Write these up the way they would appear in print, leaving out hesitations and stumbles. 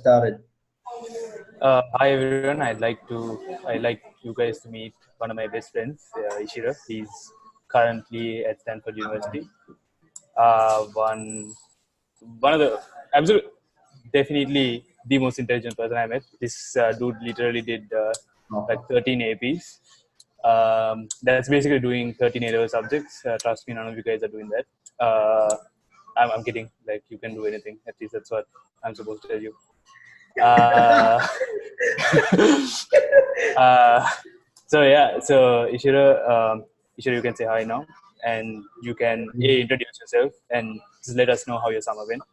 started. Hi everyone. I'd like you guys to meet one of my best friends, Ishira. He's currently at Stanford University. One of the absolute, definitely the most intelligent person I met. This dude literally did like 13 APs. That's basically doing 13 A-level subjects. Trust me, none of you guys are doing that. I'm kidding. Like you can do anything. At least that's what I'm supposed to tell you. Uh, uh, so Ishira, you can say hi now, and you can introduce yourself and just let us know how your summer went.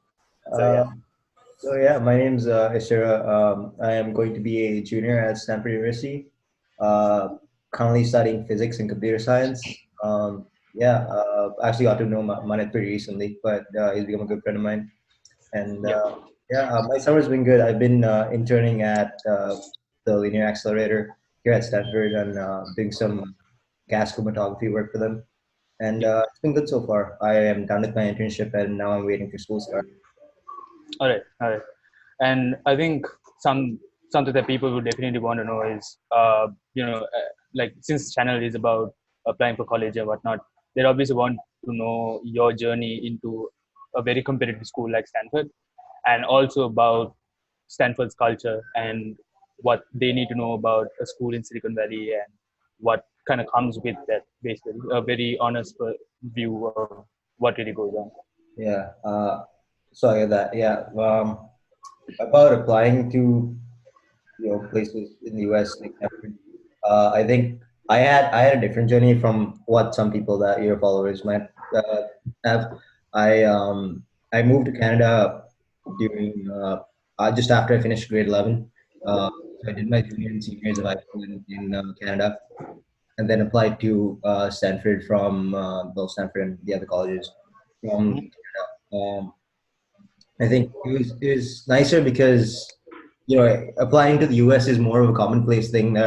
So yeah. My name's Ishira. I am going to be a junior at Stanford University. Uh, Currently studying physics and computer science. I actually got to know Manit pretty recently, but he's become a good friend of mine. And Yep. my summer's been good. I've been interning at the linear accelerator here at Stanford and doing some gas chromatography work for them. And it's been good so far. I am done with my internship and now I'm waiting for school start. All right. And I think something that people would definitely want to know is, like since channel is about applying for college and whatnot, they obviously want to know your journey into a very competitive school like Stanford, and also about Stanford's culture and what they need to know about a school in Silicon Valley and what kind of comes with that. Basically, a very honest view of what really goes on. Yeah. So I get that. Yeah. About applying to places in the U.S. like Stanford, I think I had a different journey from what some people that your followers might uh, have. I um I moved to Canada during just after I finished grade 11. So I did my junior and senior years of high school in Canada, and then applied to Stanford from both Stanford and the other colleges from Canada. I think it was nicer because applying to the US is more of a commonplace thing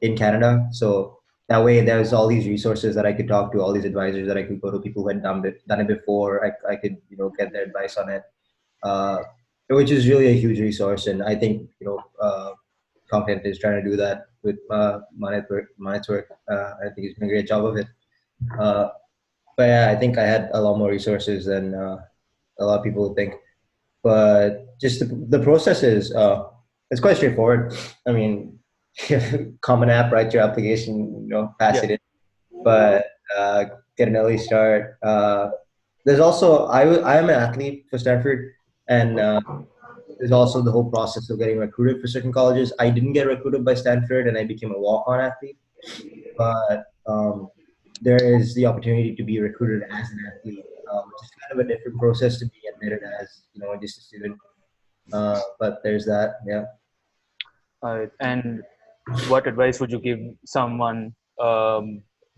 in Canada. So that way there's all these resources that I could talk to, all these advisors that I could go to, people who had done it before. I could get their advice on it, uh, which is really a huge resource. And I think Content is trying to do that with Manit's work. I think he's doing a great job of it. Uh, but yeah, I think I had a lot more resources than a lot of people would think. But just the process is it's quite straightforward. I mean, common app, write your application, pass Yeah. it in, but get an early start. There's also I am an athlete for Stanford, and there's also the whole process of getting recruited for certain colleges. I didn't get recruited by Stanford, and I became a walk-on athlete, but there is the opportunity to be recruited as an athlete, which is kind of a different process to be admitted as just a student. But there's that, yeah. And what advice would you give someone,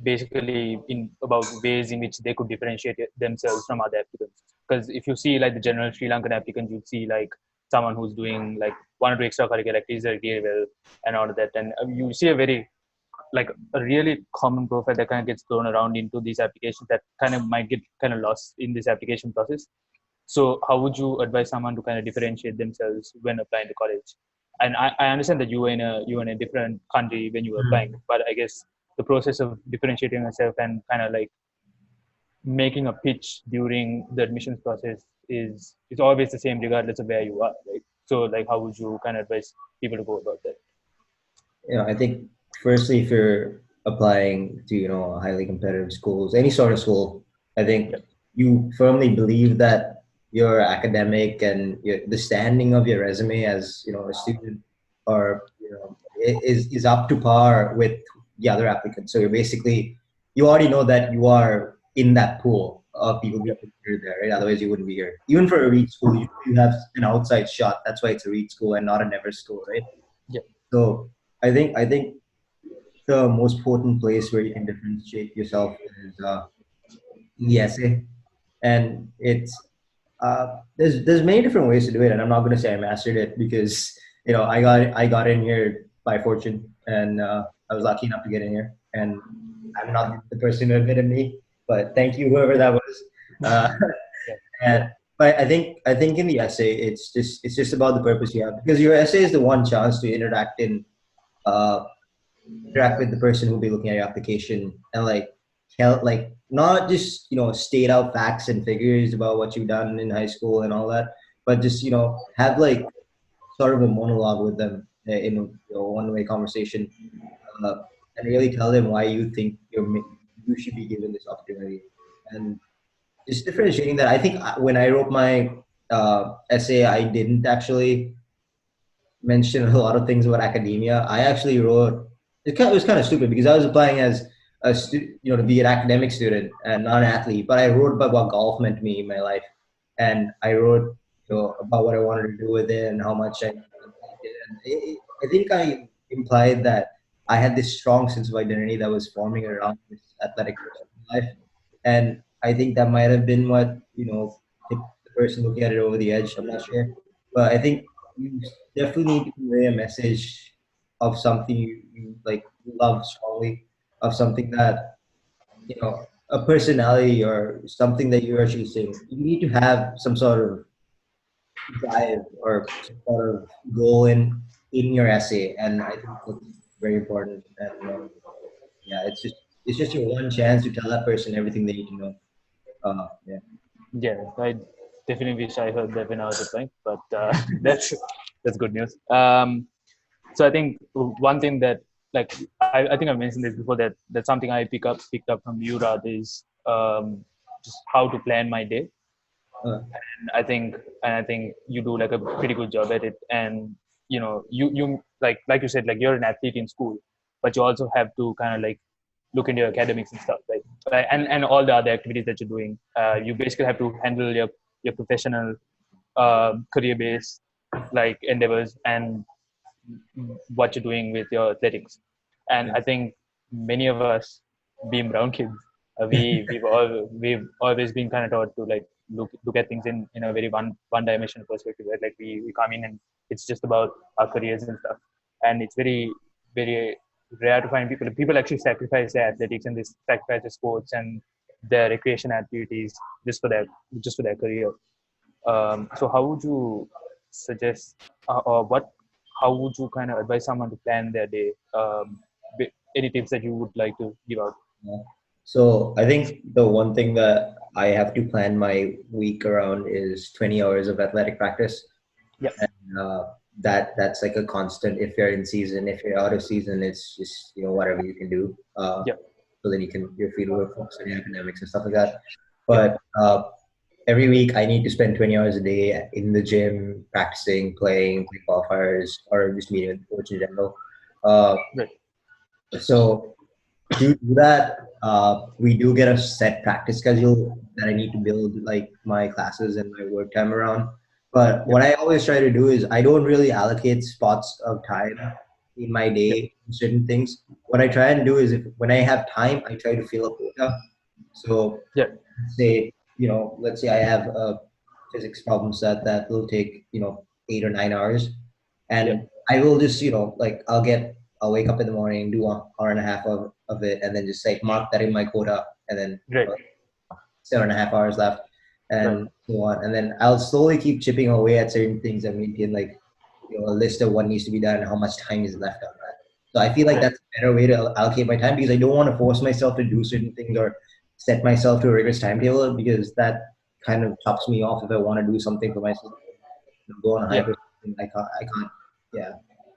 basically in about ways in which they could differentiate themselves from other applicants? Because if you see like the general Sri Lankan applicant, you see like someone who's doing like one or two extracurricular activities really well and all of that, and you see a very like a really common profile that kind of gets thrown around into these applications that kind of might get kind of lost in this application process. So how would you advise someone to kind of differentiate themselves when applying to college? And I understand that you were in a different country when you were applying, but I guess the process of differentiating yourself and kind of like making a pitch during the admissions process is always the same regardless of where you are, right? So like how would you kind of advise people to go about that? I think firstly, if you're applying to highly competitive schools, any sort of school, I think Yep. you firmly believe that your academic and the standing of your resume as a student or is up to par with the other applicants. So you're basically you already know that you are in that pool of people being considered there, right? Otherwise, you wouldn't be here. Even for a REIT school, you have an outside shot. That's why it's a REIT school and not a never school, right? Yep. So I think the most important place where you can differentiate yourself is in the essay, and it's there's many different ways to do it, and I'm not going to say I mastered it because I got in here by fortune, and I was lucky enough to get in here, and I'm not the person who admitted me, but thank you whoever that was. Uh, Yeah. and but I think in the essay, it's just about the purpose you have, because your essay is the one chance to uh, interact with the person who'll be looking at your application, and like tell, like, not just state out facts and figures about what you've done in high school and all that, but just have like sort of a monologue with them in a one-way conversation, uh, and really tell them why you think you should be given this opportunity, and just differentiating that. I think when I wrote my essay, I didn't actually mention a lot of things about academia. I actually wrote, it was kind of stupid because I was applying as to be an academic student and not an athlete. But I wrote about what golf meant to me in my life, and I wrote about what I wanted to do with it and how much I liked it. And I think I implied that I had this strong sense of identity that was forming around this athletic person in my life, and I think that might have been what tipped the person looking at it over the edge. I'm not sure, but I think you definitely need to convey a message of something you like love strongly, of something that a personality or something that you're chasing. You need to have some sort of drive or some sort of goal in your essay, and I think that's very important. And yeah, it's just your one chance to tell that person everything they need to know. Yeah. Yeah, I definitely wish I heard that when I was applying, but that's good news. So I think one thing that, like, I think I mentioned this before, that that's something I picked up from you, Rad, is just how to plan my day. Uh, And I think you do like a pretty good job at it. And you like you said, like, you're an athlete in school, but you also have to kind of like look into your academics and stuff, right? And all the other activities that you're doing. You basically have to handle your professional career based like endeavors, and what you're doing with your athletics. And yeah. I think many of us, being brown kids, we've always been kind of taught to like look at things in a very one dimensional perspective, right? Like we come in and it's just about our careers and stuff. And it's very rare to find people actually sacrifice their athletics, and they sacrifice their sports and their recreation activities just for their career. So how would you suggest, or how would you kind of advise someone to plan their day? Any tips that you would like to give out? Yeah. So I think the one thing that I have to plan my week around is 20 hours of athletic practice. Yeah, And that's like a constant. If you're in season, if you're out of season, it's just whatever you can do. yeah, So then your field will focus on your academics and stuff like that. yeah, But every week I need to spend 20 hours a day in the gym practicing, playing qualifiers, or just meeting with the coach in general. Uh, right, so to do that, we do get a set practice schedule that I need to build like my classes and my work time around. But yeah, what I always try to do is I don't really allocate spots of time in my yeah, day to certain things. What I try and do is, if when I have time, I try to fill a quota. So yeah, say, let's say I have a physics problem set that will take, 8 or 9 hours. yeah, And I will just, like I'll wake up in the morning, do an hour and a half of it, and then just like mark that in my quota, and then right, 7.5 hours left, right, and so on. And then I'll slowly keep chipping away at certain things and maintain like a list of what needs to be done and how much time is left on that. So I feel like right, that's a better way to allocate my time, because I don't want to force myself to do certain things or set myself to a rigorous timetable, because that kind of chops me off if I want to do something for myself, go on a yeah, hike or something. I can't. Yeah.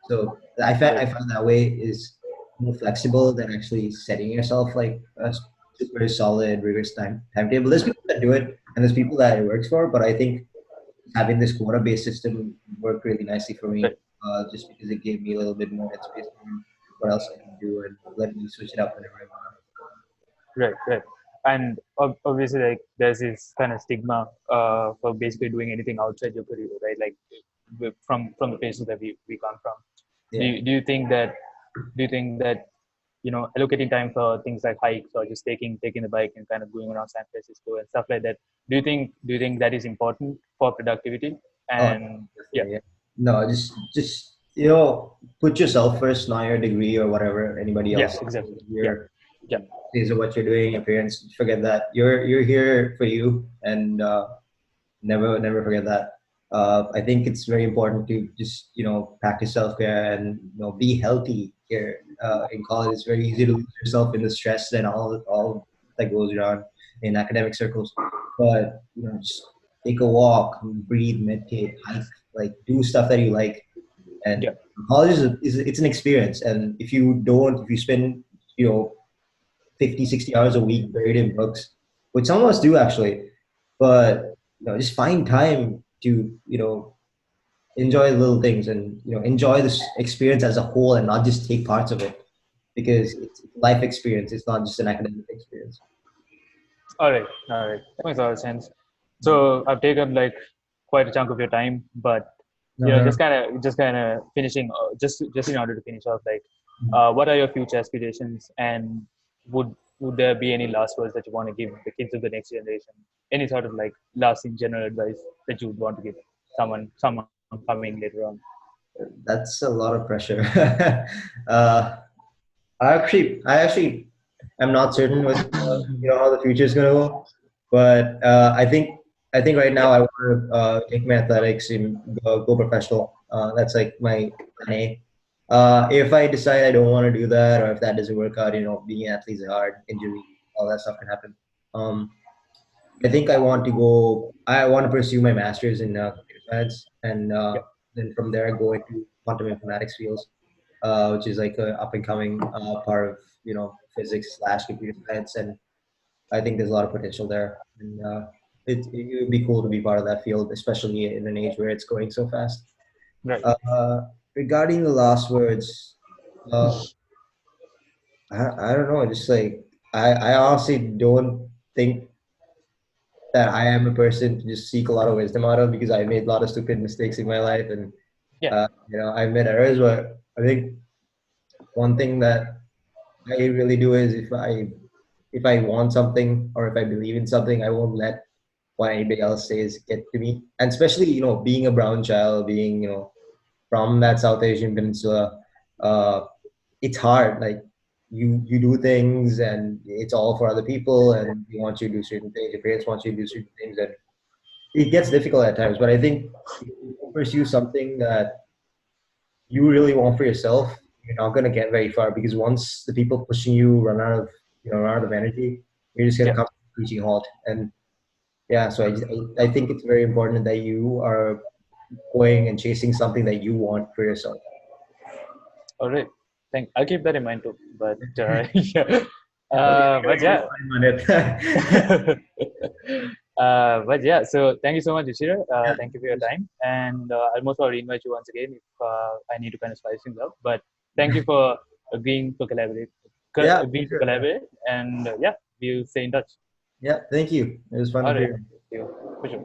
So right, I found that way is more flexible than actually setting yourself like a super solid rigorous timetable. There's people that do it and there's people that it works for, but I think having this quota based system worked really nicely for right, me, just because it gave me a little bit more headspace on what else I can do and let me switch it up whenever I want. right. And obviously, like, there's this kind of stigma for basically doing anything outside your career, right? Like, from the places that we come from. Do Yeah. you, do you think that do you think that allocating time for things like hikes, or just taking the bike and kind of going around San Francisco and stuff like that, do you think that is important for productivity? Oh, And yeah, definitely. Yeah. No, just put yourself first, not your degree or whatever anybody else yes, exactly, yeah, your yeah, these are what you're doing. Your parents, forget that. You're here for you, and never forget that. I think it's very important to just practice self care and be healthy here. In college, it's very easy to lose yourself in the stress and all that goes around in academic circles. But just take a walk, breathe, meditate, hike, like do stuff that you like. And Yeah. college is it's an experience. And if you spend you know 50, 60 hours a week buried in books, which some of us do actually, but just find time to enjoy little things and enjoy this experience as a whole and not just take parts of it because it's life experience. It's not just an academic experience. All right. All right. That makes a lot of sense. So I've taken like quite a chunk of your time, but Uh-huh. just kind of finishing, just in order to finish off, like, what are your future aspirations, and would there be any last words that you want to give the kids of the next generation? Any sort of like lasting general advice that you would want to give someone coming later on? That's a lot of pressure. uh, I actually am not certain with how the future is gonna go, but I think right Yeah. now I want to take my athletics and go professional. That's like my plan A. If I decide I don't want to do that, or if that doesn't work out, being an athlete is hard. Injury, all that stuff can happen. Um, I think I want to go. I want to pursue my master's in computer science, and Yeah. then from there go into quantum informatics fields, which is like a up and coming part of physics slash computer science, and I think there's a lot of potential there, and it would be cool to be part of that field, especially in an age where it's growing so fast. Right. Uh, Regarding the last words, uh, I don't know. Just like I honestly don't think that I am a person to just seek a lot of wisdom out of because I made a lot of stupid mistakes in my life and Yeah. I made errors. But I think one thing that I really do is if I want something or if I believe in something, I won't let what anybody else says get to me. And especially being a brown child, being from that South Asian peninsula, uh, it's hard. Like you do things and it's all for other people, and they want you to do certain things. Your parents want you to do certain things, and it gets difficult at times. But I think if you pursue something that you really want for yourself, you're not going to get very far because once the people pushing you run out of energy, you're just going Yeah. to come to a screeching halt. And yeah, so I think it's very important that you are going and chasing something that you want for yourself. All right. I'll keep that in mind too. But yeah. Okay, But your yeah. time on it. But yeah, so thank you so much, Ishira. Yeah, Thank you for your time. And I'll most probably invite you once again if I need to kind of spice things up. But thank you for yeah, for agreeing to sure. Yeah, collaborate. And yeah, we'll stay in touch. yeah. Thank you. It was fun All to right. hear. Thank you. For sure.